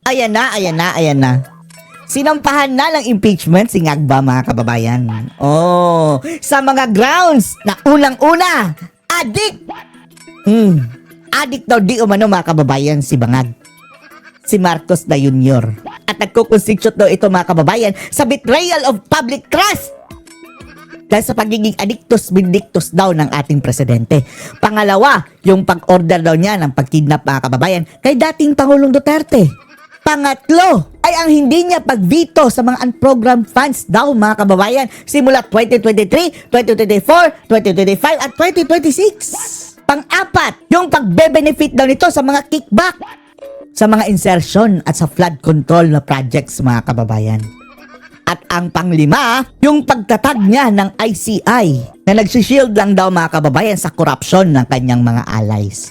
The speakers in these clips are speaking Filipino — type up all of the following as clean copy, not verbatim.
Ayan na, ayan na, ayan na. Sinampahan na ng impeachment si Ngagba, mga kababayan. Oh, sa mga grounds na unang-una, adik! Adik daw di umano, mga kababayan, si Bangag. Si Marcos na Jr. At nagkukonstitute daw ito, mga kababayan, sa betrayal of public trust. Dahil sa pagiging addictus vindictus daw ng ating presidente. Pangalawa, yung pag-order daw niya ng pagkidnap, mga kababayan, kay dating Pangulong Duterte. Pangatlo, ay ang hindi niya pag-veto sa mga unprogrammed funds daw, mga kababayan, simula 2023, 2024, 2025 at 2026. Pang-apat, yung pagbe-benefit daw nito sa mga kickback, sa mga insertion at sa flood control na projects, mga kababayan. At ang panglima, yung pagtatag niya ng ICI na nagsishield lang daw, mga kababayan, sa corruption ng kanyang mga allies.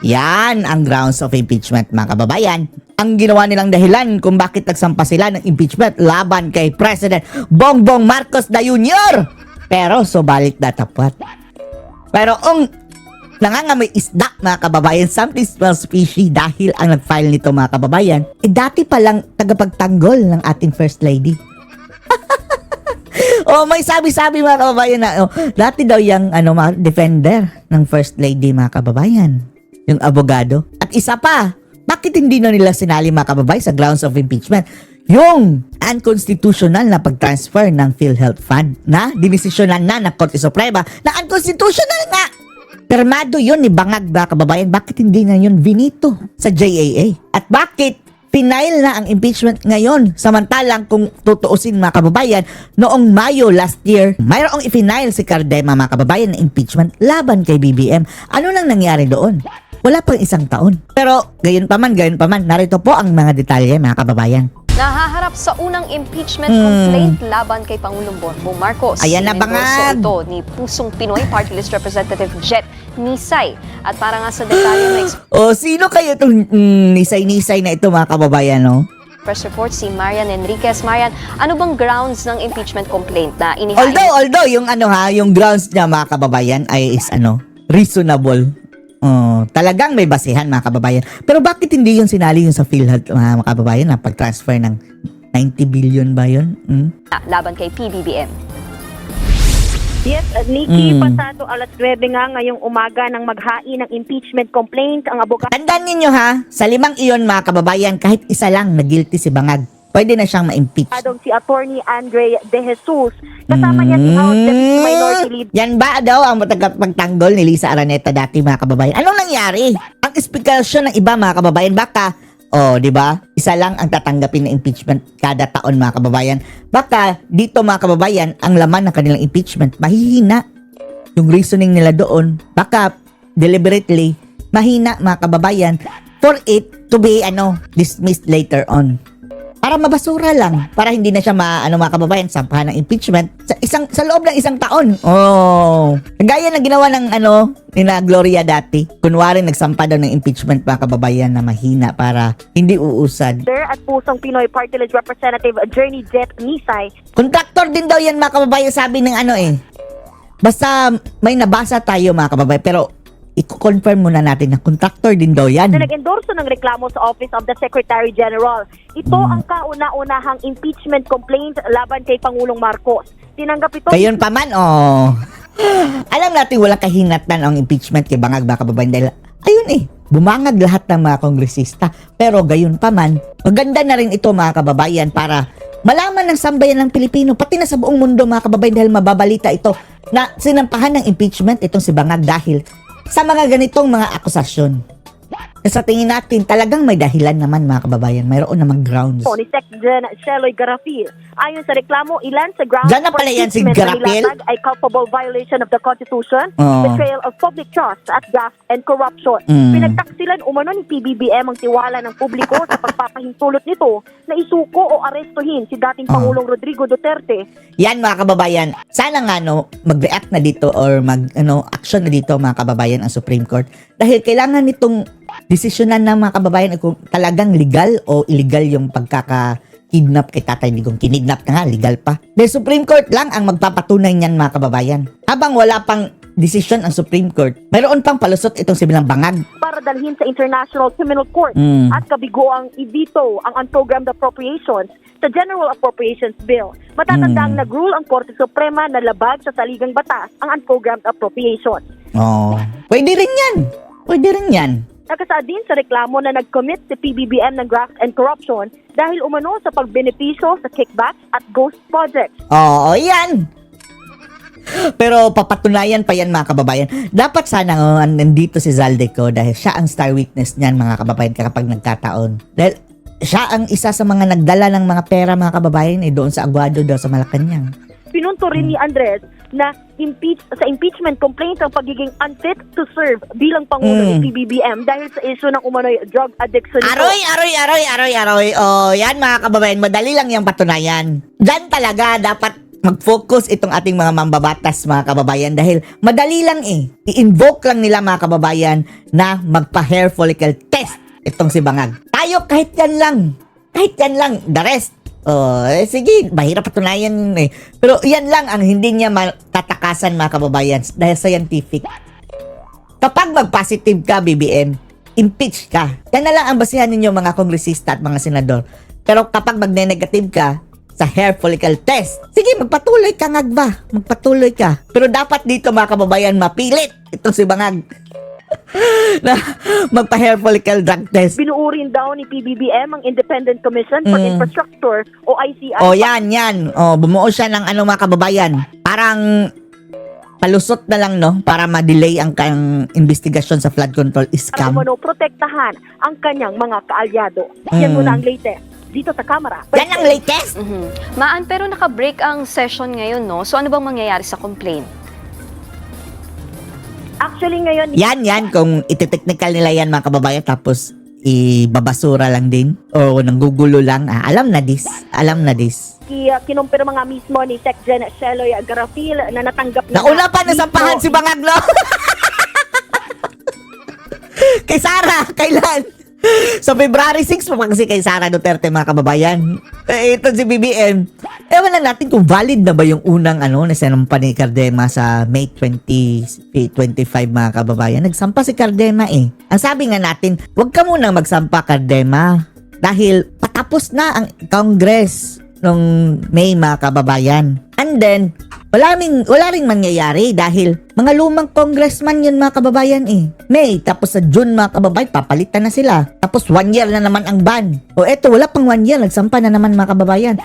Yan ang grounds of impeachment, mga kababayan. Ang ginawa nilang dahilan kung bakit nagsampa sila ng impeachment laban kay President Bongbong Marcos na Jr. Pero subalit na tapat. Pero nangangamoy isda, mga kababayan, something smells fishy dahil ang nag-file nito, mga kababayan, dati palang tagapagtanggol ng ating First Lady. May sabi-sabi, mga kababayan, na dati daw yung defender ng First Lady, mga kababayan, yung abogado. At isa pa, bakit hindi na nila sinali, mga kababayan, sa grounds of impeachment yung unconstitutional na pag-transfer ng PhilHealth Fund na dinisisyonan na ng Korte Suprema na unconstitutional nga. Permado yun ni Bangag, mga kababayan. Bakit hindi na yun vinito sa JAA? At bakit pinail na ang impeachment ngayon? Samantalang kung tutuusin, mga kababayan, noong Mayo last year, mayroong ipinail si Cardema, mga kababayan, na impeachment laban kay BBM. Ano nang nangyari doon? Wala pang isang taon. Pero gayon pa man, narito po ang mga detalye, mga kababayan. Nahaharap sa unang impeachment complaint laban kay Pangulong Bongbong Marcos. Ayan na, Bangag! Ito ni Pusong Pinoy Party List Representative Jet Nisay. At para nga sa detalye na sino kayo itong nisay-nisay na ito, mga kababayan, no? press report si Marian Enriquez. Marian, ano bang grounds ng impeachment complaint na inihain? Although yung grounds niya, mga kababayan, ay is reasonable. Talagang may basihan, mga kababayan. Pero bakit hindi yung sinali yung sa PhilHealth, mga kababayan, na pag-transfer ng 90 billion ba yun? Laban kay PBBM. Yes, Nikki, pasado alas 9 nga ngayong umaga nang maghain ng impeachment complaint ang abogado. Tandaan ninyo, ha, sa 5 iyon, mga kababayan, kahit isa lang na guilty si Bangag, pwede na siyang ma-impeach. Si Attorney Andre De Jesus. Kasama niya si House Deputy Minority Leader. Yan ba daw ang pagtanggol ni Lisa Araneta dati, mga kababayan? Anong nangyari? Ang expectation ng iba, mga kababayan, baka, di ba? Isa lang ang tatanggapin na impeachment kada taon, mga kababayan. Baka dito, mga kababayan, ang laman ng kanilang impeachment mahihina. Yung reasoning nila doon, baka deliberately mahina, mga kababayan, for it to be dismissed later on. Para mabasura lang, para hindi na siya mga kababayan, sampahan ng impeachment sa loob ng isang taon. Gaya na ginawa ng nina Gloria dati. Kunwari nagsampa daw ng impeachment, mga kababayan, na mahina para hindi uusad. At Pusong Pinoy Party List Representative Attorney Jet Nisay. Kontraktor din daw yan, mga kababayan, sabi ng Basta may nabasa tayo, mga kababayan, pero i-confirm muna natin na contractor din daw yan. Na nag-endorso ng reklamo sa Office of the Secretary General. Ito ang kauna-unahang impeachment complaint laban kay Pangulong Marcos. Tinanggap ito. Gayon pa man, alam natin walang kahinatnan ang impeachment kay Bangag, mga kababayan, dahil bumangag lahat ng mga kongresista. Pero gayon pa man, maganda na rin ito, mga kababayan, para malaman ng sambayan ng Pilipino, pati na sa buong mundo, mga kababayan, dahil mababalita ito na sinampahan ng impeachment itong si Bangag dahil sa mga ganitong mga akusasyon. Sa tingin natin, talagang may dahilan naman, mga kababayan. Mayroon namang grounds. Ni Secretary Sheloy Garapil. Ayon sa reklamo, ilan sa grounds Diyan na pala yan si Garapil? ay culpable violation of the Constitution, betrayal of public trust at graft and corruption. Pinagtaksilan umano ni PBBM ang tiwala ng publiko sa pagpapahintulot nito na isuko o arestuhin si dating Pangulong Rodrigo Duterte. Yan, mga kababayan. Sana nga mag-react na dito or action na dito, mga kababayan, ang Supreme Court. Dahil kailangan nitong desisyonan ng mga kababayan kung talagang legal o illegal yung pagkaka-kidnap kay Tatay Digong. Kinidnap na nga, legal pa. The Supreme Court lang ang magpapatunay niyan, mga kababayan. Habang wala pang desisyon ang Supreme Court, mayroon pang palusot itong si Bilang Bangag. para dalhin sa International Criminal Court at kabiguang i-veto ang unprogrammed appropriations sa General Appropriations Bill. Matatandang nag-rule ang Korte Suprema na labag sa saligang batas ang unprogrammed appropriations. Oh, pwede rin yan. Pwede rin yan. Nakasaad din sa reklamo na nag-commit si PBBM ng graft and corruption dahil umano sa pagbenepisyo sa kickbacks at ghost projects. Oo, yan. Pero papatunayan pa yan mga kababayan. Dapat sana nandito si Zaldico dahil siya ang star witness niyan mga kababayan kapag nagkataon. Dahil siya ang isa sa mga nagdala ng mga pera mga kababayan doon sa Aguado daw sa Malacanang. Pinunto rin ni Andres na sa impeachment complaint ang pagiging unfit to serve bilang Pangulo ni PBBM dahil sa issue ng umano'y drug addiction. Aroy. Oh, yan mga kababayan, madali lang yung patunayan. Diyan talaga dapat mag-focus itong ating mga mambabatas mga kababayan dahil madali lang i-invoke lang nila mga kababayan na magpa-hair follicle test itong si Bangag. Tayo kahit yan lang, the rest. Sige, mahirap patunayan yun Pero yan lang ang hindi niya matatakasan mga kababayan dahil scientific. Kapag mag-positive ka, BBM, impeach ka. Yan na lang ang basihan ninyo mga kongresista at mga senador. Pero kapag magne-negative ka sa hair follicle test, sige, magpatuloy ka ngagba. Magpatuloy ka. Pero dapat dito mga kababayan mapilit itong si Bangag na magpa-hair follicle drug test. Binuurin daw ni PBBM ang Independent Commission for Infrastructure o ICI. Yan. Bumuo siya ng mga kababayan. Parang palusot na lang, no? Para ma-delay ang kanyang investigasyon sa flood control scam. Para protektahan ang kanyang mga kaalyado. Yan muna ang latest dito sa Kamara. Yan ang latest? Maan, pero naka-break ang session ngayon, no? So ano bang mangyayari sa complaint? Actually ngayon, Yan. Kung iti-technical nila yan mga kababayan tapos ibabasura lang din o nanggugulo lang. Alam na this. kinumpirma nga mismo ni Secgen Sheloy Garafil na natanggap na Nauna pa nasampahan si Bangag, no? Kay Sara, kailan? Sa February 6 pa kasi kay Sara Duterte mga kababayan. Ito si BBM. Ewan lang natin kung valid na ba yung unang na sinampa ni Cardema sa May 2025 mga kababayan. Nagsampa si Cardema Ang sabi nga natin, huwag ka munang magsampa Cardema dahil patapos na ang Congress nung May mga kababayan. And then, wala ring mangyayari dahil mga lumang congressman yun mga kababayan May, tapos sa June mga kababayan, papalitan na sila. Tapos 1 year na naman ang ban. O eto, wala pang 1 year, nagsampa na naman mga kababayan.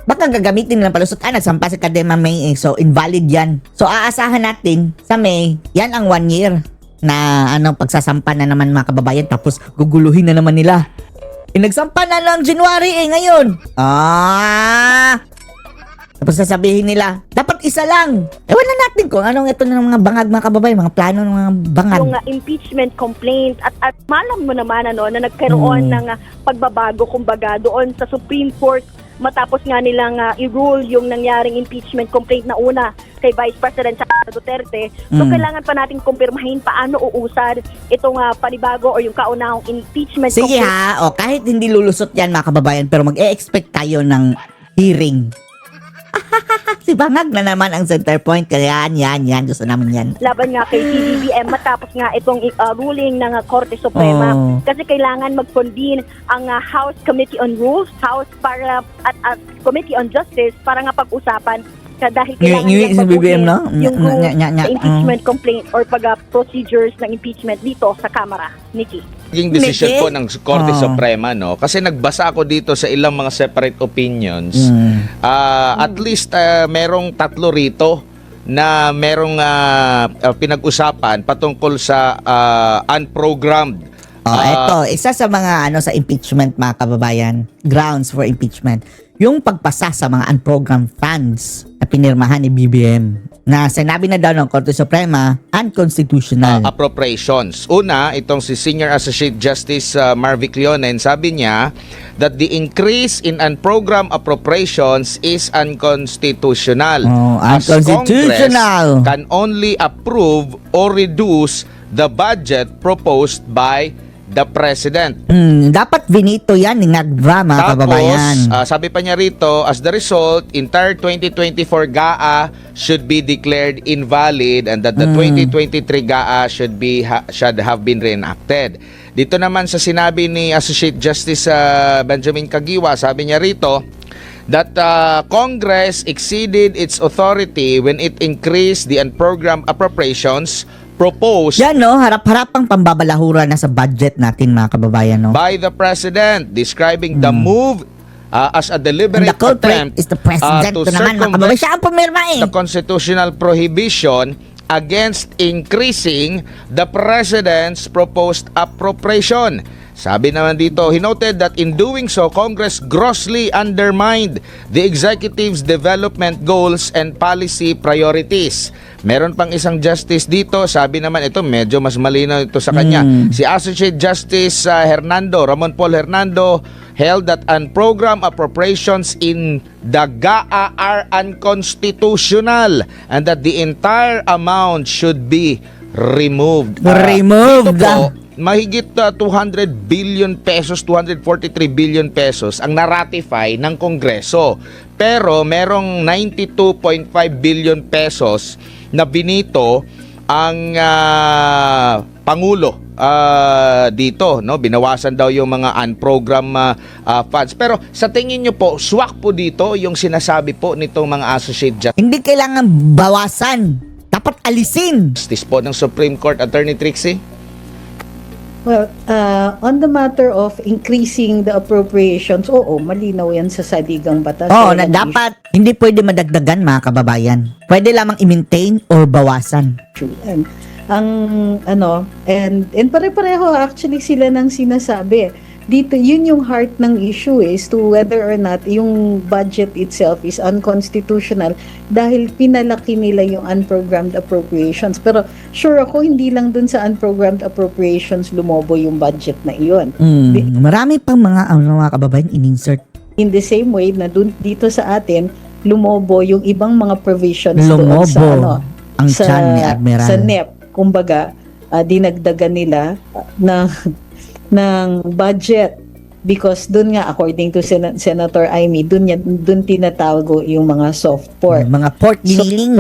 Baka gagamitin nilang palusot, nagsampa si Cardema May so invalid yan. So aasahan natin sa May, yan ang 1 year na pagsasampa na naman mga kababayan, tapos guguluhin na naman nila. Nagsampa na lang January ngayon. Tapos sasabihin nila, dapat isa lang. Ewan na natin kung anong ito ng mga bangag mga kababayan, mga plano ng mga bangag. Yung impeachment complaint at malam mo naman na nagkaroon ng pagbabago kumbaga doon sa Supreme Court matapos nga nilang i-rule yung nangyaring impeachment complaint na una kay Vice President Duterte. So kailangan pa natin kumpirmahin paano uusad itong panibago o yung kaunahang impeachment Sige complaint. kahit hindi lulusot yan mga kababayan, pero mag-e-expect tayo ng hearing. Si Bangag na naman ang center point. Kaya yan. Gusto namin yan. Laban nga kay PBBM matapos nga itong ruling ng Korte Suprema. Kasi kailangan mag-convene ang House Committee on Rules, House at Committee on Justice para nga pag-usapan dahil kailangan Yung niyang BBM, no? yung rules sa impeachment complaint or procedures ng impeachment dito sa Kamara. Nikki. Yung decision Mete? po ng Korte Suprema, no? Kasi nagbasa ako dito sa ilang mga separate opinions. At least merong 3 rito na merong pinag-usapan patungkol sa unprogrammed. Ito, isa sa mga sa impeachment mga kababayan, grounds for impeachment, yung pagpasa sa mga unprogrammed funds na pinirmahan ni BBM na sinabi na daw ng Korte Suprema unconstitutional. Appropriations. Una, itong si Senior Associate Justice Marvic Leonen, sabi niya that the increase in unprogrammed appropriations is unconstitutional. Unconstitutional. As Congress can only approve or reduce the budget proposed by the President. Dapat vinito yan ni Ngagba, mga kababayan. Sabi pa niya rito, as the result, entire 2024 GAA should be declared invalid and that the 2023 GAA should have been reenacted. Dito naman sa sinabi ni Associate Justice Benjamin Caguioa, sabi niya rito that Congress exceeded its authority when it increased the unprogrammed appropriations proposed Yan, no? Harap-harapang pambabalahura na sa budget natin, mga kababayan, no? by the President, describing the move as a And deliberate the culprit attempt is the president to to naman, mga kababayan. Siya ang pumirma, eh. the constitutional prohibition against increasing the President's proposed appropriation. Sabi naman dito, he noted that in doing so, Congress grossly undermined the executive's development goals and policy priorities. Meron pang isang justice dito, sabi naman ito, medyo mas malinaw ito sa kanya. Si Associate Justice Ramon Paul Hernando held that unprogrammed appropriations in the GAA are unconstitutional and that the entire amount should be removed. Removed. Ito po, mahigit 200 billion pesos, 243 billion pesos ang naratify ng Kongreso. Pero merong 92.5 billion pesos na binito ang Pangulo dito, no? Binawasan daw yung mga unprogrammed funds. Pero sa tingin nyo po, swak po dito yung sinasabi po nitong mga associate Hindi kailangan bawasan. Dapat alisin. justice po ng Supreme Court, Attorney Trixie? Well, on the matter of increasing the appropriations, oo, malinaw yan sa saligang batas. Oo, Walang na dapat hindi pwede madagdagan, mga kababayan. Pwede lamang i-maintain or bawasan. issue. And pare-pareho actually sila nang sinasabi. Dito, yun yung heart ng issue is to whether or not yung budget itself is unconstitutional dahil pinalaki nila yung unprogrammed appropriations. Pero sure ako, hindi lang dun sa unprogrammed appropriations lumobo yung budget na iyon. Marami pang mga kababayan in-insert. In the same way na dito sa atin, lumobo yung ibang mga provisions doon Lumobo sa ang tiyan ni Admiral. Sa NEP. Kumbaga, dinagdagan nila ng budget because dun nga according to Senator Amy, dun tinatago yung mga soft pork. Mga pork giniling.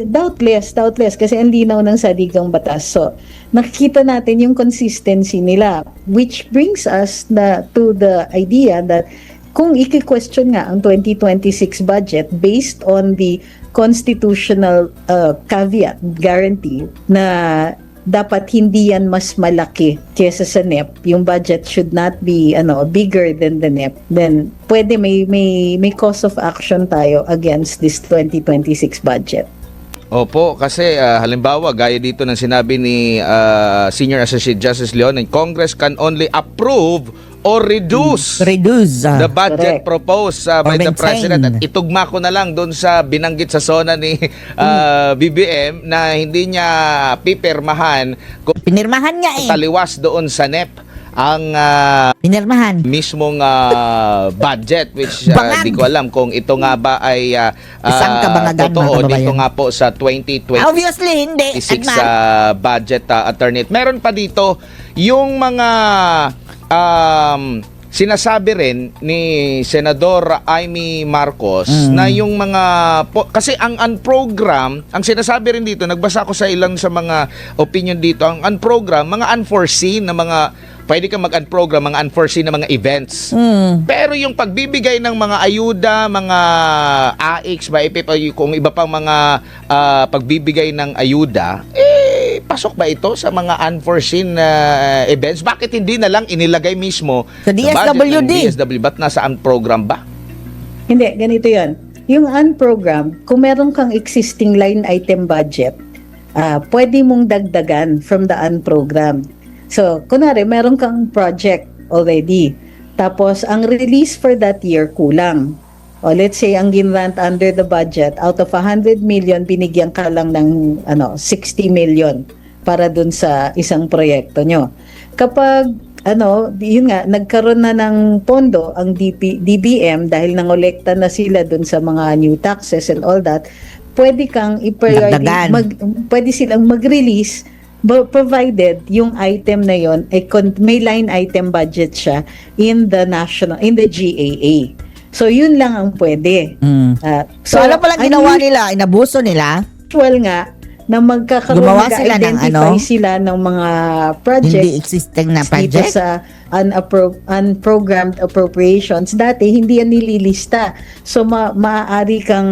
Doubtless kasi ang linaw ng saligang batas. So nakikita natin yung consistency nila, which brings us to the idea that kung i-question nga ang 2026 budget based on the constitutional caveat guarantee na dapat hindi yan mas malaki kesa sa NEP, yung budget should not be bigger than the NEP, then pwede may cause of action tayo against this 2026 budget. Opo, kasi halimbawa, gaya dito ng sinabi ni Senior Associate Justice Leon, Congress can only approve or reduce the budget Correct. proposed by the maintain. President. At itugma ko na lang doon sa binanggit sa SONA ni BBM na hindi niya pipirmahan kung Pinirmahan nga eh. taliwas doon sa NEP ang Pinirmahan. mismong budget, which Bangag. di ko alam kung ito nga ba ay Isang kabangagan, totoo mga kababayan. dito nga po sa 2020 Obviously, hindi. 26 Adman. budget attorney. Meron pa dito yung mga sinasabi rin ni Senador Amy Marcos na yung mga kasi ang unprogram, ang sinasabi rin dito, nagbasa ko sa ilang sa mga opinion dito, ang unprogram, mga unforeseen na mga pwede kang mag-unprogram, mga unforeseen na mga events. Pero yung pagbibigay ng mga ayuda, mga AIX, kung iba pang mga pagbibigay ng ayuda, pasok ba ito sa mga unforeseen events? Bakit hindi na lang inilagay mismo Sa DSWD? DSWD? Ba't nasa unprogram ba? Hindi, ganito yan. Yung unprogrammed, kung meron kang existing line item budget, pwede mong dagdagan from the unprogrammed. So, kunwari, meron kang project already. Tapos, ang release for that year, kulang. O, let's say, ang ginrant under the budget, out of 100 million, binigyan ka lang ng 60 million para dun sa isang proyekto nyo. Kapag, yun nga, nagkaroon na ng pondo ang DBM dahil nangolekta na sila dun sa mga new taxes and all that, pwede kang Dagdagan. pwede silang mag-release provided yung item na yon ay may line item budget siya in the GAA. So yun lang ang pwede. So ano palang ginawa nila? Inabuso nila? Usual nga na magkakaroon, Gumawa sila ng mag-identify sila ng mga project Hindi existing na dito project? sa unprogrammed appropriations. Dati hindi yan nililista. So maaari kang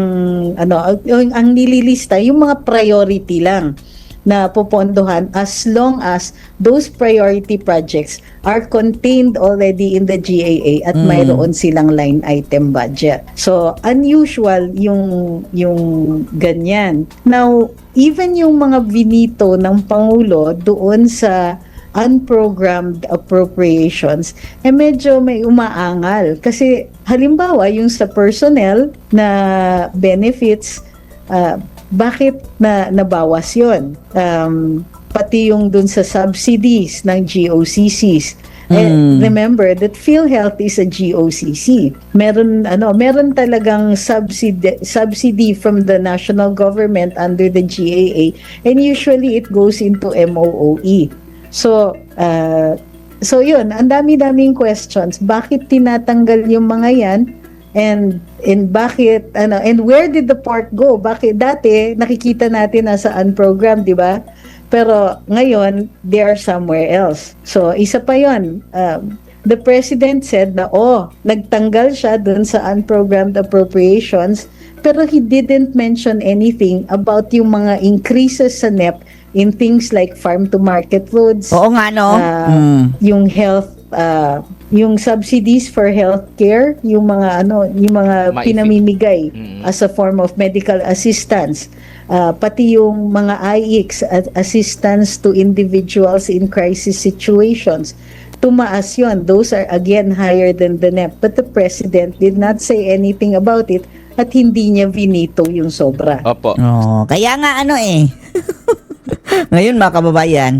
ang nililista yung mga priority lang na pupondohan as long as those priority projects are contained already in the GAA at mayroon silang line item budget. So unusual yung ganyan. Now, even yung mga binito ng Pangulo doon sa unprogrammed appropriations, medyo may umaangal. Kasi halimbawa, yung sa personnel na benefits, bakit nabawas yun? Pati yung dun sa subsidies ng GOCCs. Remember that PhilHealth is a GOCC. Meron talagang subsidy from the national government under the GAA, and usually it goes into MOOE. So yun, ang dami-daming questions. Bakit tinatanggal yung mga yan? And bakit and where did the part go? Bakit dati nakikita natin nasa unprogrammed, di ba? Pero ngayon they are somewhere else. So isa pa 'yon. The president said na nagtanggal siya dun sa unprogrammed appropriations, pero he didn't mention anything about yung mga increases sa NEP in things like farm to market roads. Oo nga, no? Yung health, yung subsidies for healthcare, yung mga pinamimigay as a form of medical assistance, pati yung mga IX, assistance to individuals in crisis situations, tumaas yun. Those are again higher than the NEP, but the president did not say anything about it at hindi niya vinito yung sobra. Opo. Kaya nga ngayon mga kababayan,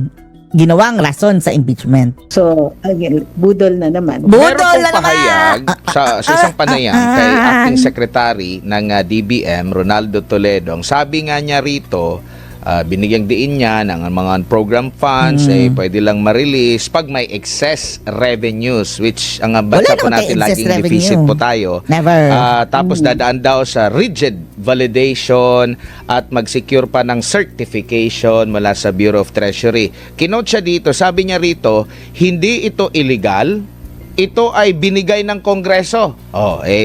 ginawang rason sa impeachment. So, again, budol na naman. Meron pong pahayag sa isang panayam kay Acting Secretary ng DBM, Ronaldo Toledo. Ang sabi nga niya rito, binigyang diin niya ng mga program funds, pwede lang ma-release pag may excess revenues, which ang bansa po natin laging deficit po tayo. Never. Tapos dadaan daw sa rigid validation at mag-secure pa ng certification mula sa Bureau of Treasury. Kinote siya dito, sabi niya rito, hindi ito illegal, ito ay binigay ng Kongreso.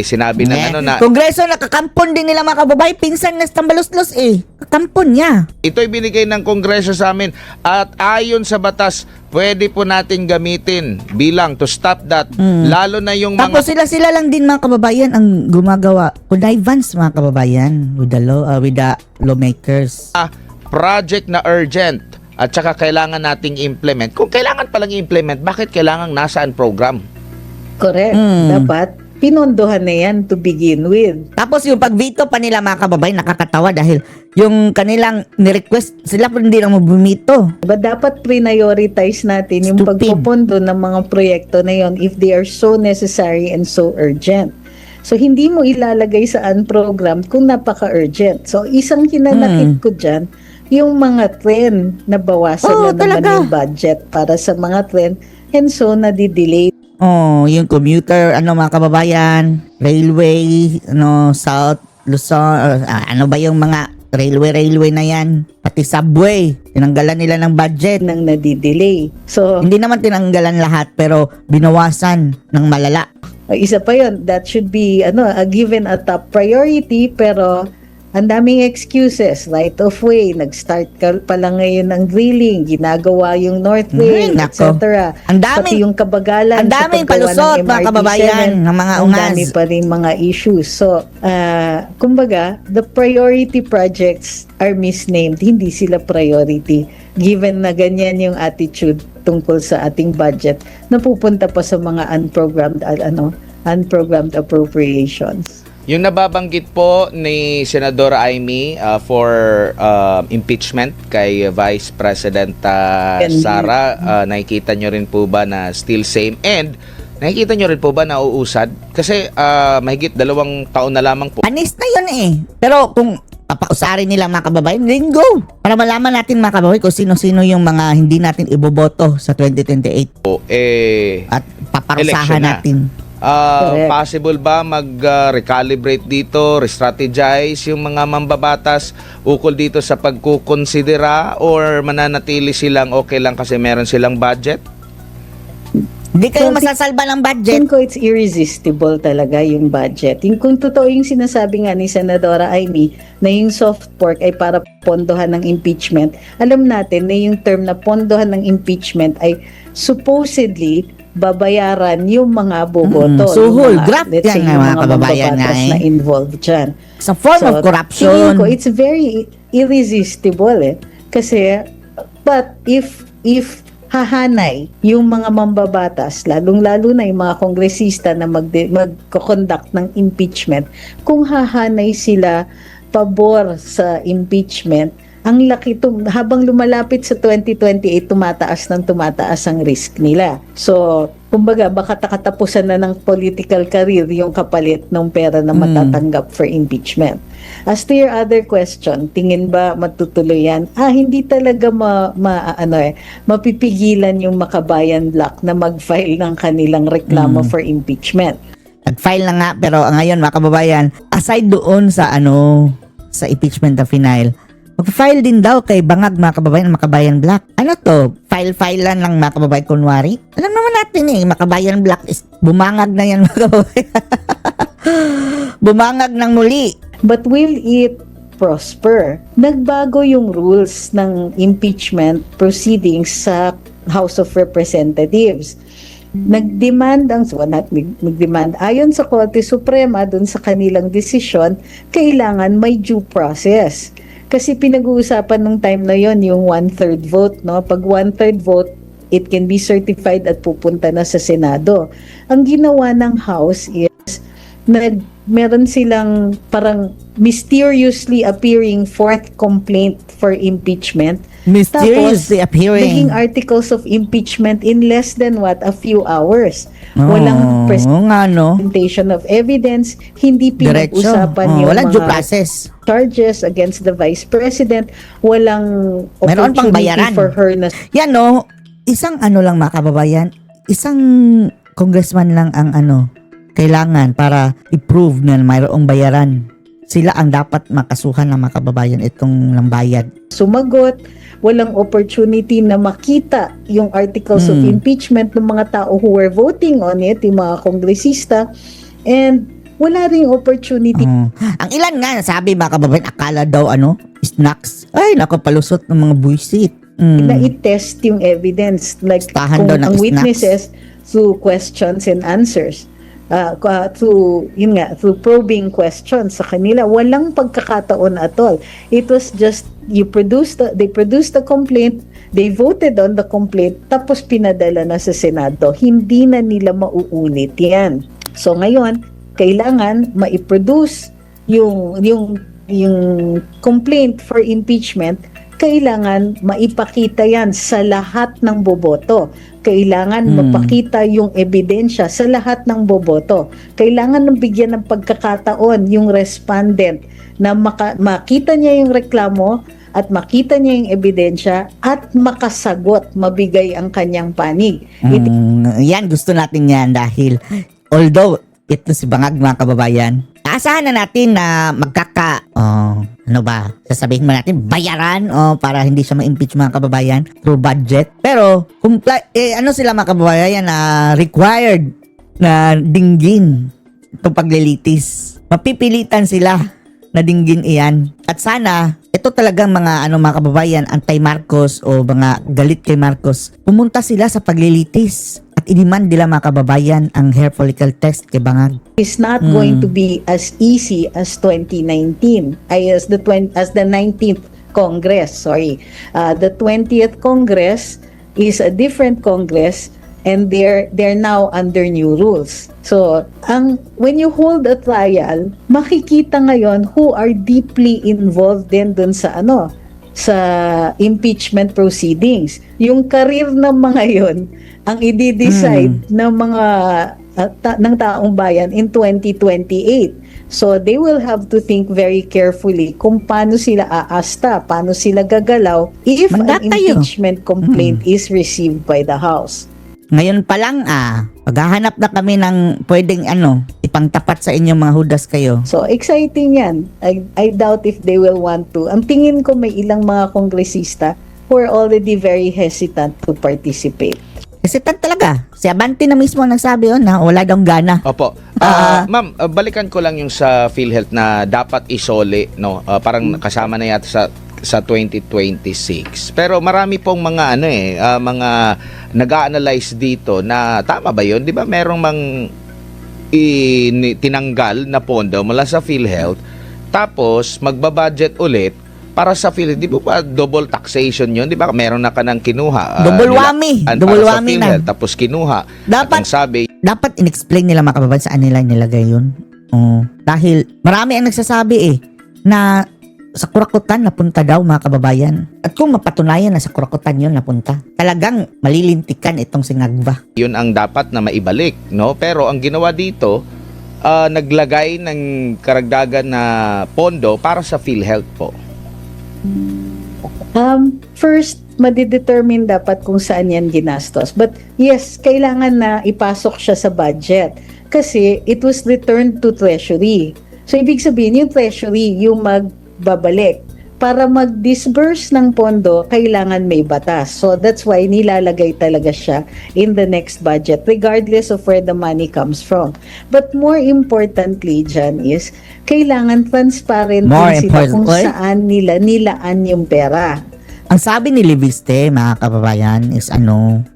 Sinabi ng na Kongreso, nakakampon din nila mga kababayan, pinsan na tambalos-los Kampon niya. ito ay binigay ng Kongreso sa amin at ayon sa batas, pwede po natin gamitin bilang to stop that. Lalo na yung Tapos sila lang din mga kababayan ang gumagawa. Connivance mga kababayan with the lawmakers. project na urgent at saka kailangan nating implement. Kung kailangan palang i-implement, bakit kailangan nasaan program? Correct. Dapat pinondohan na yan to begin with. Tapos yung pag-veto pa nila mga kababayan, nakakatawa dahil yung kanilang ni-request, sila po hindi lang mabumito. Diba, dapat prioritize natin yung Stupid. pagpupundo ng mga proyekto na yon if they are so necessary and so urgent. So, hindi mo ilalagay sa unprogrammed kung napaka-urgent. So, isang hinanakit ko dyan, yung mga trend na bawasan na naman talaga. yung budget para sa mga trend, and so nadidelay. Yung commuter, mga kababayan, railway, South Luzon, ano ba yung mga railway na yan, pati subway, tinanggalan nila ng budget. Nang nadidelay. So, Hindi naman tinanggalan lahat, pero binawasan ng malala. isa pa yun, that should be given a top priority, pero ang daming excuses, right of way, nag-start pa lang ngayon ng drilling, ginagawa yung Northway, nako. etc. Ang daming- Pati yung kabagalan ang sa daming paggawa palusot, ng mga MRT7, kababayan, ng mga ang ungas. dami pa rin mga issues. So, kumbaga, the priority projects are misnamed, hindi sila priority. Given na ganyan yung attitude tungkol sa ating budget, napupunta pa sa mga unprogrammed appropriations. Yung nababanggit po ni Senadora Amy for impeachment kay Vice President Sara, nakikita nyo rin po ba na still same? And nakikita nyo rin po ba na uusad? Kasi mahigit 2 taon na lamang po. Panis na yun Pero kung pausarin nila mga kababayan, then go! Para malaman natin mga kababayan kung sino-sino yung mga hindi natin iboboto sa 2028 at paparusahan election na. natin. Correct. Possible ba mag-recalibrate dito, re-strategize yung mga mambabatas ukol dito sa pagkukonsidera or mananatili silang okay lang kasi meron silang budget? Hindi kayo So, masasalba ng budget. Tingin ko it's irresistible talaga yung budget. Yung kung totoo yung sinasabi nga ni Senadora Amy na yung soft pork ay para pondohan ng impeachment, alam natin na yung term na pondohan ng impeachment ay supposedly babayaran yung mga boboto. Suhol, yung mga, graft let's yan say, nga, yung mga mga kababayan nga mambabatas eh. na involved dyan. Sa form of corruption. Tingin ko, it's very irresistible Kasi, but if hahanay yung mga mambabatas, lalong-lalo na yung mga kongresista na magko-conduct ng impeachment, kung hahanay sila pabor sa impeachment, ang laki habang lumalapit sa 2028, tumataas ang risk nila. So, kumbaga, baka katapusan na ng political career yung kapalit ng pera na matatanggap for impeachment. As to your other question, tingin ba matutuloy yan? Hindi talaga mapipigilan yung Makabayan Bloc na mag-file ng kanilang reklamo for impeachment. Nag-file na nga, pero ngayon mga kababayan, aside doon sa sa impeachment na final, mag-file din daw kay Bangag mga kababayan, Makabayan Bloc. Ano to? File-filean lang mga kababayan kunwari? Alam naman natin Makabayan Bloc is bumangag na yan mga kababayan. Bumangag ng muli. But will it prosper? Nagbago yung rules ng impeachment proceedings sa House of Representatives. Nagdemand ayon sa Korte Suprema dun sa kanilang desisyon, kailangan may due process. Kasi pinag-uusapan nung time na yon yung 1/3 vote, no? Pag 1/3 vote, it can be certified at pupunta na sa Senado. Ang ginawa ng House is meron silang parang mysteriously appearing fourth complaint for impeachment. Mysteriously appearing. Naging articles of impeachment in less than a few hours. Walang presentation of evidence, hindi pinag-usapan yung walang due mga process. charges against the Vice President, walang Meron pang opportunity bayaran. for her na Yan isang lang mga kababayan, isang congressman lang ang kailangan para i-prove na mayroong bayaran. Sila ang dapat makasuhan ng mga kababayan itong lambayad. sumagot, walang opportunity na makita yung articles of impeachment ng mga tao who were voting on it, yung mga kongresista, and wala ring opportunity. Ang ilan nga, sabi mga kababayan, akala daw snacks. Ay, nakapalusot ng mga buwisit. Na i-test yung evidence, like Stahan kung daw ng ang snacks. witnesses through questions and answers, through probing questions sa kanila, walang pagkakataon at all. It was just they produced the complaint, they voted on the complaint, tapos pinadala na sa Senado. Hindi na nila mauulit yan. So ngayon, kailangan ma-produce yung complaint for impeachment. Kailangan maipakita yan sa lahat ng boboto. Kailangan mapakita yung ebidensya sa lahat ng boboto. Kailangan ng bigyan ng pagkakataon yung respondent na makita niya yung reklamo at makita niya yung ebidensya at makasagot, mabigay ang kanyang panig. Yan, gusto natin yan dahil although ito si Bangag mga kababayan, asahan na natin na sasabihin mo natin, bayaran para hindi siya ma-impeach mga kababayan through budget. Pero, sila mga kababayan na required na dinggin itong paglilitis. Mapipilitan sila na dinggin iyan. At sana, ito talagang mga mga kababayan, anti-Marcos o mga galit kay Marcos, pumunta sila sa paglilitis. At i-demand nila mga kababayan ang hair follicle test kay Bangag. Is not going to be as easy as 2019, as the 19th Congress. The 20th Congress is a different Congress, and they're now under new rules. So, when you hold a trial, makikita ngayon who are deeply involved din dun sa impeachment proceedings. Yung career ng mga yon ang i-decide ng mga ng taong bayan in 2028. So they will have to think very carefully kung paano sila aasta, paano sila gagalaw if an Manda tayo. impeachment complaint is received by the House. Ngayon pa lang, paghahanap na kami ng pwedeng ipangtapat sa inyong mga hudas kayo. So exciting yan. I doubt if they will want to. Ang tingin ko may ilang mga kongresista who are already very hesitant to participate. Hesitant talaga. Si Abante na mismo ang nagsabi na wala daw gana. Opo. Ma'am, balikan ko lang yung sa PhilHealth na dapat isole, no? Parang kasama na yata sa 2026. Pero marami pong mga mga nag-a-analyze dito na tama ba 'yon? 'Di ba merong tinanggal na pondo mula sa PhilHealth tapos magbabudget ulit para sa PhilHealth. Di ba double taxation yun? Di ba meron na ka ng kinuha? Double whammy. Double whammy na. Tapos kinuha. Dapat, at ang sabi, dapat in-explain nila mga kababayan saan nila nilagay yun. Dahil marami ang nagsasabi na sa Kurakutan napunta daw mga kababayan. At kung mapatunayan na sa Kurakutan yun napunta, talagang malilintikan itong Singagba. yun ang dapat na maibalik. No? Pero ang ginawa dito, naglagay ng karagdagan na pondo para sa PhilHealth po. First, madidetermine dapat kung saan yan ginastos. But yes, kailangan na ipasok siya sa budget kasi it was returned to Treasury. So, ibig sabihin, yung Treasury, yung magbabalik. Para mag-disburse ng pondo, kailangan may batas. So, that's why nilalagay talaga siya in the next budget, regardless of where the money comes from. But more importantly dyan is, kailangan transparent More din sila kung important. saan nila nilaan yung pera. Ang sabi ni Leviste, mga kababayan, is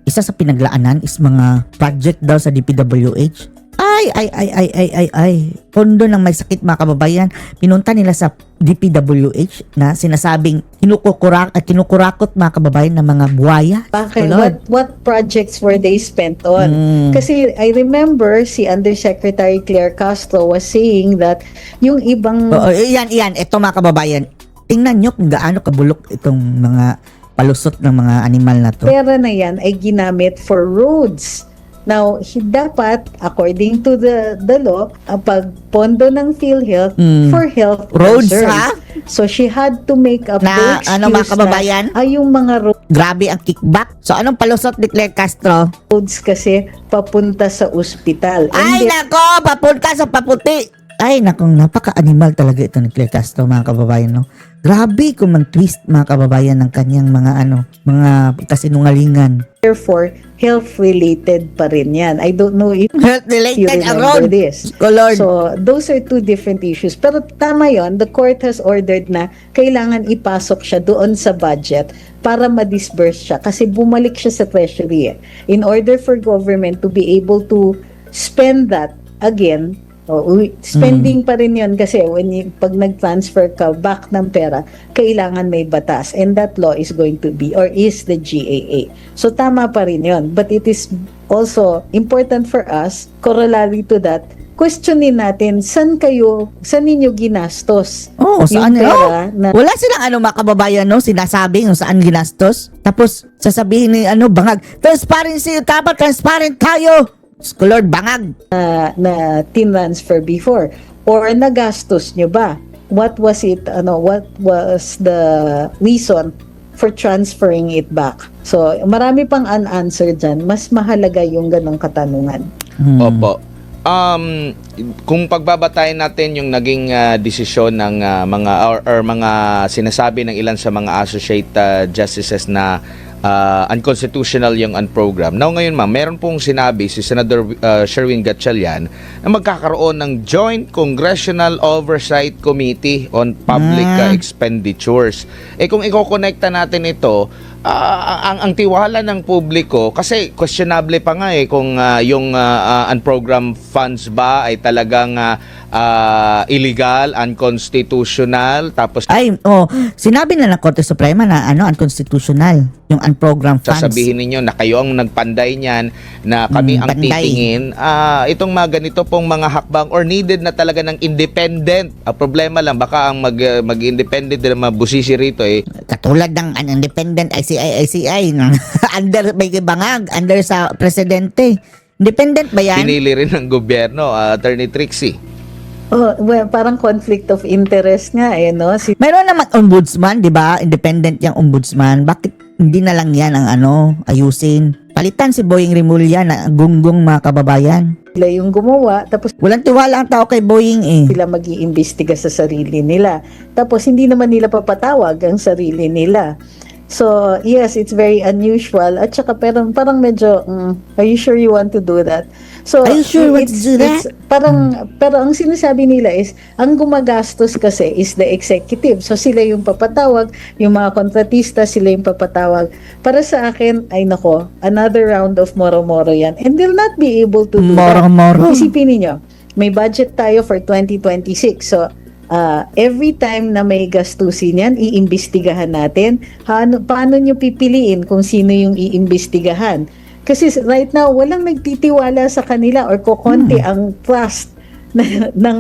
isa sa pinaglaanan is mga project daw sa DPWH. Ay. Pondo ng may sakit mga kababayan. Pinunta nila sa DPWH na sinasabing kinukurakot mga kababayan ng mga buhaya. Bakit? Lord. What projects were they spent on? Kasi I remember si Undersecretary Claire Castro was saying that yung ibang Oo, iyan. Ito mga kababayan. Tingnan nyo kung gaano kabulok itong mga palusot ng mga animal na to. pera na yan ay ginamit for roads. Now, dapat, according to the law, ang pagpondo ng PhilHealth for health Roads, concerns. ha? So, she had to make up Na, the excuse mga kababayan? na yung mga Grabe ang kickback. So, anong palusot ni Claire Castro? roads kasi papunta sa ospital. And Ay, nako! Papunta sa paputi! Ay, nako, napaka-animal talaga ito ni Claire Castro, mga kababayan, no? Grabe kung man-twist, mga kababayan, ng kanyang mga kasinungalingan. therefore, health-related pa rin yan. I don't know if you Health-related remember around. this. Lord. So, those are two different issues. Pero tama yon, the court has ordered na kailangan ipasok siya doon sa budget para ma-disburse siya. Kasi bumalik siya sa treasury. In order for government to be able to spend that again, spending pa rin yun kasi pag nag-transfer ka back ng pera, kailangan may batas. And that law is going to be, or is the GAA. So, tama pa rin yun. But it is also important for us, corollary to that, questionin natin, saan ninyo ginastos? Saan yung pera na wala silang mga kababayan, no? Sinasabi kung saan ginastos. Tapos, sasabihin ni bangag, transparency, dapat transparent tayo. Lord, bangag. na tin-transfer before or nagastos nyo ba? What was it, what was the reason for transferring it back? So, marami pang unanswered dyan. Mas mahalaga yung ganong katanungan. Opo. Kung pagbabatayin natin yung naging desisyon ng mga sinasabi ng ilan sa mga associate justices na unconstitutional yung unprogram. Now ngayon ma'am, meron pong sinabi si Senator Sherwin Gatchalian na magkakaroon ng Joint Congressional Oversight Committee on Public Expenditures. Kung i-connecta natin ito, ang tiwala ng publiko, kasi questionable pa nga kung yung unprogrammed funds ba ay talagang illegal, unconstitutional, tapos sinabi na ng Korte Suprema na unconstitutional yung unprogrammed funds. sasabihin ninyo na kayo ang nagpanday niyan, na kami ang panday. titingin. Itong mga ganito pong mga hakbang or needed na talaga ng independent. Problema lang, baka ang mag-independent na mabusisi rito Katulad ng independent ICI under may bangag, under sa presidente. Independent ba yan? pinili rin ng gobyerno, Attorney Trixie. Oh, well, parang conflict of interest nga no? Meron naman ombudsman, di ba? Independent yung ombudsman. Bakit hindi na lang yan ang ayusin? Palitan si Boying Rimulya na gunggong mga kababayan. Sila yung gumawa, tapos Walang tiwala ang tao kay Boying eh. sila mag-iimbestiga sa sarili nila. Tapos hindi naman nila papatawag ang sarili nila. So, yes, it's very unusual. At saka parang medyo, are you sure you want to do that? So, Are you sure you want to do that? Pero ang sinasabi nila is, ang gumagastos kasi is the executive. So, sila yung papatawag, yung mga kontratista, sila yung papatawag. Para sa akin, ay nako, another round of moro-moro yan. And they'll not be able to do that. Moro-moro. Isipin niyo, may budget tayo for 2026. So, every time na may gastusin yan, iimbestigahan natin. Paano nyo pipiliin kung sino yung iimbestigahan? Kasi right now, walang nagtitiwala sa kanila or kokonti ang trust ng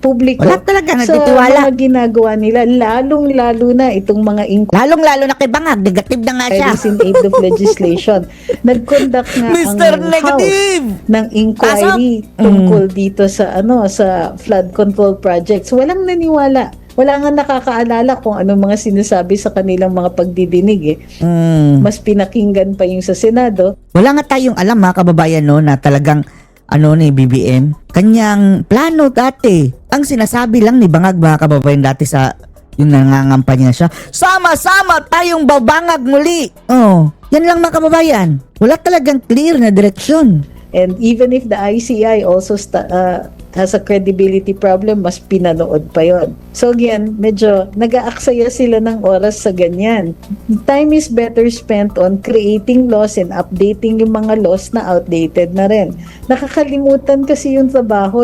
publiko. Wala talaga sa nagtitiwala. mga ginagawa nila, lalong-lalo na itong mga Lalong-lalo na kay Bangag, negative na nga siya. inquiries in aid of legislation. Nag-conduct nga Mr. ang Negative! House ng inquiry tungkol dito sa sa flood control projects. Walang naniwala. Wala nga nakakaalala kung anong mga sinasabi sa kanilang mga pagdidinig Mas pinakinggan pa yung sa Senado. Wala nga tayong alam mga kababayan no, na talagang ni BBM, kanyang plano dati. Ang sinasabi lang ni Bangag mga kababayan dati sa yung nangangampanya siya, sama-sama tayong babangag muli. Oh, yan lang mga kababayan. Wala talagang clear na direksyon. And even if the ICI also has a credibility problem, mas pinanood pa yon. So again, medyo nag-aaksaya sila ng oras sa ganyan. Time is better spent on creating laws and updating yung mga laws na outdated na rin. Nakakalimutan kasi yung trabaho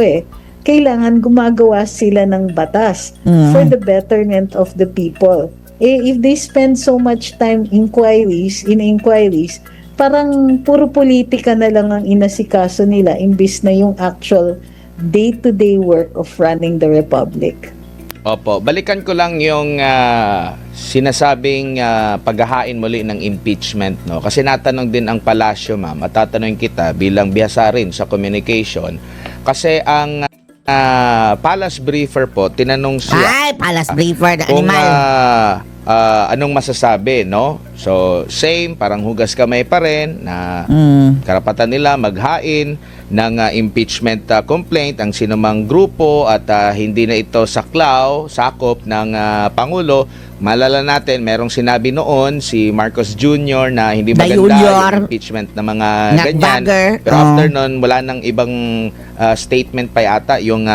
Kailangan gumagawa sila ng batas for the betterment of the people. If they spend so much time in inquiries, parang puro politika na lang ang inasikaso nila imbis na yung actual day-to-day work of running the republic. Opo, balikan ko lang yung sinasabing paghahain muli ng impeachment, no? Kasi natanong din ang palasyo, ma'am, at tatanungin kita bilang bihasa rin sa communication. Kasi ang palace briefer po, tinanong siya Ay, palace briefer na kung animal. anong masasabi, no? So, same, parang hugas kamay pa rin na karapatan nila maghain ng impeachment complaint ang sinumang grupo at hindi na ito sakop ng Pangulo. Malala natin, merong sinabi noon si Marcos Jr. na hindi The maganda Junior. yung impeachment ng mga ganyan. Nagbager. Pero after nun, wala nang ibang statement pa yata yung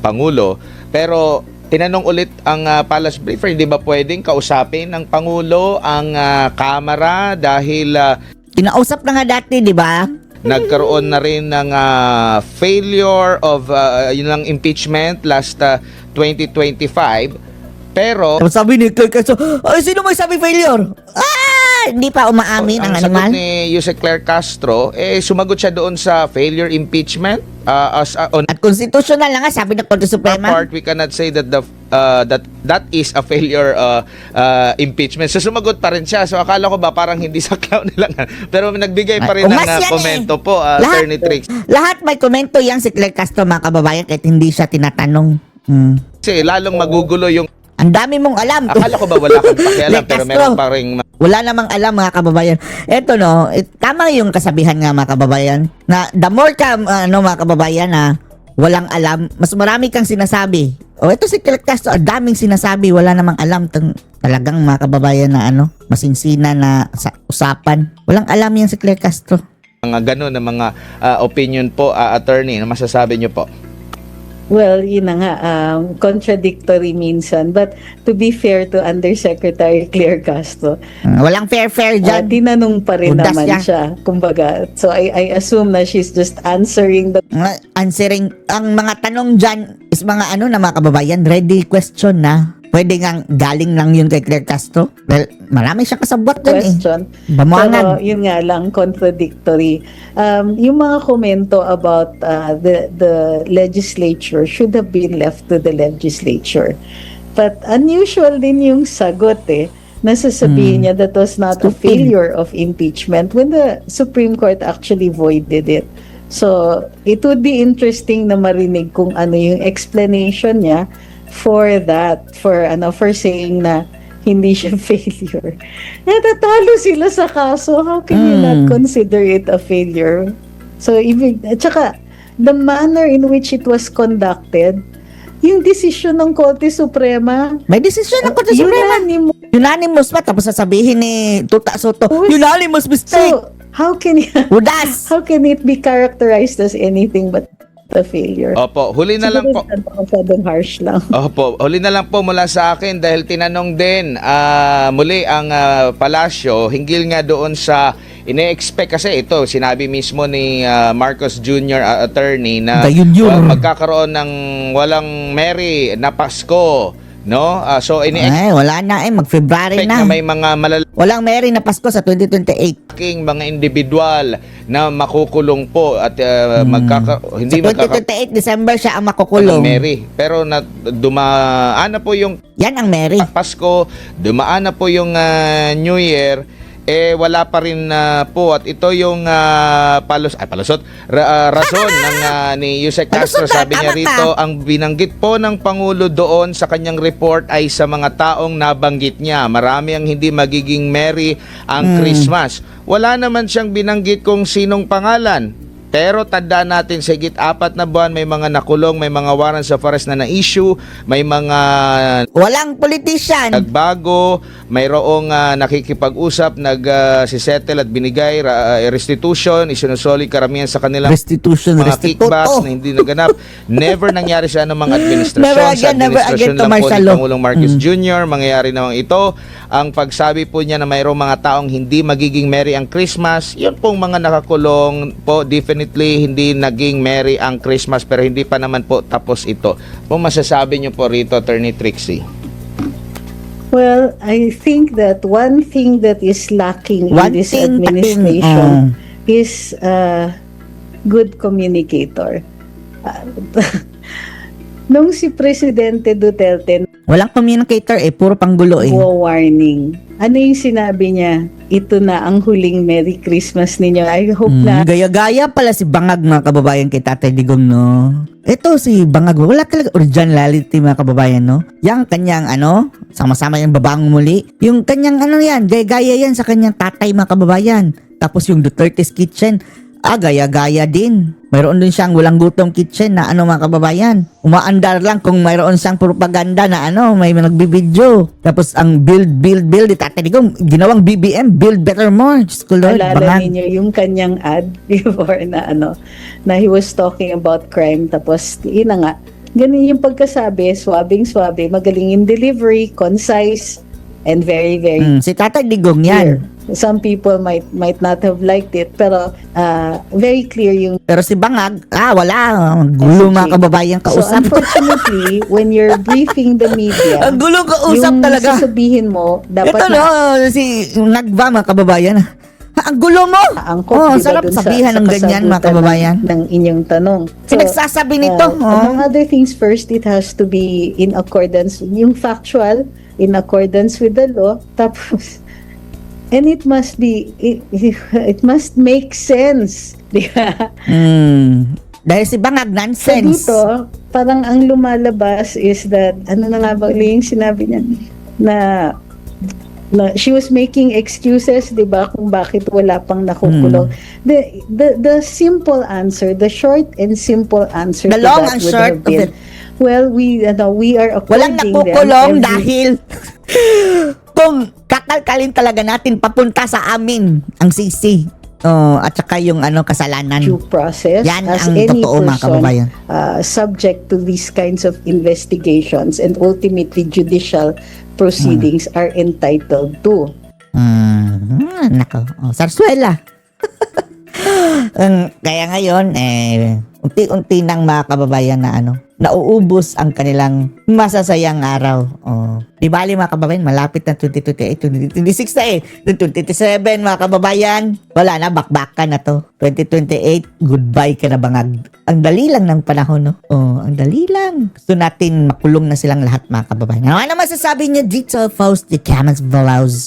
Pangulo. Pero tinanong ulit ang palace briefer, hindi ba pwedeng kausapin ng Pangulo ang Kamara dahil Kinausap na nga dati, di ba? nagkaroon na rin ng failure of yun ang impeachment last 2025. Pero Sabi ni Claire Castro, ay, sino may sabi failure? Hindi pa umaamin ang sagot animal. ni Jose Claire Castro, sumagot siya doon sa failure impeachment. On At constitutional na nga, sabi ng Korte our Suprema. part, we cannot say that that is a failure impeachment. So sumagot pa rin siya. So akala ko ba parang hindi saklaw nila nga. Pero nagbigay pa rin ng Umas yan komento po, Attorney Trix. Lahat may komento yan si Claire Castro, mga kababayan, kahit hindi siya tinatanong. Kasi lalong magugulo yung Ang dami mong alam. akala ko ba wala kang pakialam Claire pero Castro. meron pa rin Wala namang alam, mga kababayan. Eto no, tama yung kasabihan nga, mga kababayan, na the more ka, mga kababayan, na walang alam, mas marami kang sinasabi. Ito si Claire Castro, ang daming sinasabi, wala namang alam. Talagang, mga kababayan, na masinsina na sa usapan. Walang alam yan si Claire Castro. mga ganun na mga opinion po, attorney, na masasabi nyo po? Well, yun na nga, contradictory minsan. But to be fair to Undersecretary Claire Castro, Walang fair dyan. tinanong pa rin Udas naman niya. siya. Kumbaga, so I assume na she's just answering the Answering, ang mga tanong dyan is mga na mga kababayan, ready question na. Pwede nga galing lang yun kay Claire Castro. Well, marami siyang kasabwat dun question. Bamuangan. Pero yun nga lang, contradictory. Yung mga komento about the legislature should have been left to the legislature. But unusual din yung sagot nasasabihin niya that was not a Stupid. failure of impeachment when the Supreme Court actually voided it. So, it would be interesting na marinig kung ano yung explanation niya for that, for saying na hindi siya failure. Natatalo sila sa kaso. How can you not consider it a failure? So, at saka, the manner in which it was conducted, yung desisyon ng Korte Suprema, May desisyon ng Korte Suprema. Unanimous pa, tapos sasabihin ni Tuta Soto, unanimous mistake. So, how can it be characterized as anything but a failure? Opo, huli na lang po. Masyadong harsh lang. Opo, huli na lang po mula sa akin dahil tinanong din muli ang palasyo hinggil nga doon sa ine-expect kasi ito, sinabi mismo ni Marcos Jr. Attorney na magkakaroon ng walang merry na Pasko, no? So Ay, wala na mag-February na. may mga Walang Merry na Pasko sa 2028. malalaking mga individual na makukulong po at hindi Sa 2028 December siya ang makukulong. Merry. Pero dumaan na po yung Yan ang Merry. Pasko, dumaan na po yung New Year, wala pa rin po at ito yung rason ni Yusek Castro. Sabi niya rito, ang binanggit po ng Pangulo doon sa kanyang report ay sa mga taong nabanggit niya. Marami ang hindi magiging merry ang Christmas. Wala naman siyang binanggit kung sinong pangalan. Pero tandaan natin, sa higit 4 na buwan, may mga nakulong, may mga warrants of arrest na na-issue, may mga walang politician. nagbago, mayroong nakikipag-usap, nagsisettle at binigay restitution, isinusoli karamihan sa kanilang Restitution, mga kickbacks na hindi naganap. Never nangyari sa anumang administrasyon. Sa administrasyon lang po ni Pangulong Marcos Jr. Mangyayari naman ito. Ang pagsabi po niya na mayroong mga taong hindi magiging merry ang Christmas, yun pong mga nakakulong po, definitely hindi naging merry ang Christmas, pero hindi pa naman po tapos ito. Kung masasabi niyo po rito, Attorney Trixie? Well, I think that one thing that is lacking in this administration is a good communicator. Nung si Presidente Duterte walang communicator puro panggulo warning. Ano yung sinabi niya? Ito na ang huling Merry Christmas ninyo. I hope na gaya-gaya pala si Bangag, mga kababayan, kay Tatay Digong, no? Ito si Bangag, wala talaga originality, mga kababayan, no? Yang kanyang sama-sama yung babangon muli. Yung kanyang yan, gaya-gaya yan sa kanyang tatay, mga kababayan. Tapos yung Duterte's Kitchen, gaya-gaya din. Mayroon din siyang walang gutom kitchen na mga kababayan. Umaandar lang kung mayroon siyang propaganda na may nagbibideo. Tapos ang build, Tatay Digong, ginawang BBM, build better more. Just Lord, alala ninyo yung kanyang ad before na na he was talking about crime. Tapos, nga, ganun yung pagkasabi, swabing-swabe, magaling in delivery, concise, and very, very si Tatay Digong yan. clear. Some people might not have liked it, pero very clear yung Pero si Bangag, wala. Gulo, mga kababayan, So kausap. unfortunately, when you're briefing the media, Ang gulo kausap yung talaga. sasabihin mo, dapat Ito si Nagba, mga kababayan. Ang gulo mo! angkop, Sarap dun sabihan ng ganyan, mga kababayan. ng inyong tanong. Pinagsasabi nito. Among other things, first, it has to be in accordance, yung factual, in accordance with the law, tapos, and it must must make sense. Di ba? Dahil si Bangag, So nonsense. dito, parang ang lumalabas is that, ano na nga ba ulit yung sinabi niya? Na she was making excuses, di ba, kung bakit wala pang nakukulong. The simple answer, the short and simple answer The to long that and would short have of been, it. well, we are Walang according nakukulong them dahil kung kakalkalin talaga natin papunta sa amin ang CC. At saka yung kasalanan. due process Yan as ang any totoo, mga kababayan. person subject to these kinds of investigations and ultimately judicial proceedings are entitled to. Nako. Sarsuela. Kaya ngayon, unti-unti nang mga kababayan na nauubos ang kanilang masasayang araw. Di bali, mga kababayan, malapit na 2028, 2026 na 2027, mga kababayan, wala na, bakbakan na to. 2028, goodbye ka na, Bangag. Ang dali lang ng panahon, no? Ang dali lang. Gusto natin makulong na silang lahat, mga kababayan. Ano masasabi niya dito, Faust de Camas Valaus?